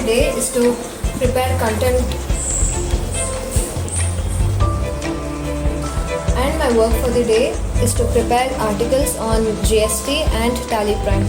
day is to prepare content, and my work for the day is to prepare articles on GST and Tally Prime.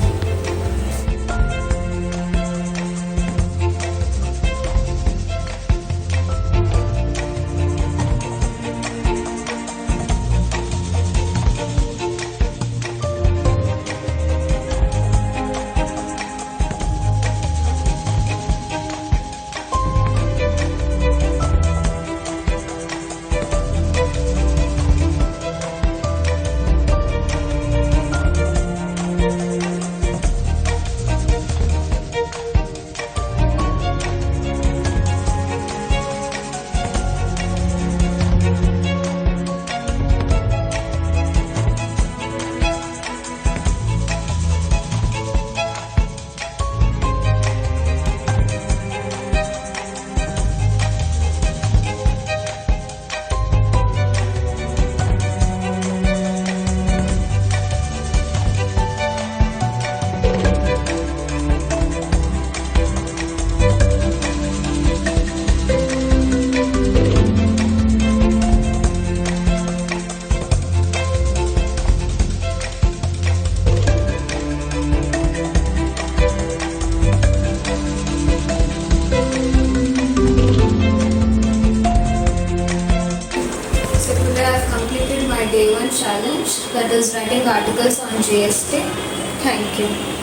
Day 1 challenge, that is writing articles on GST. Thank you.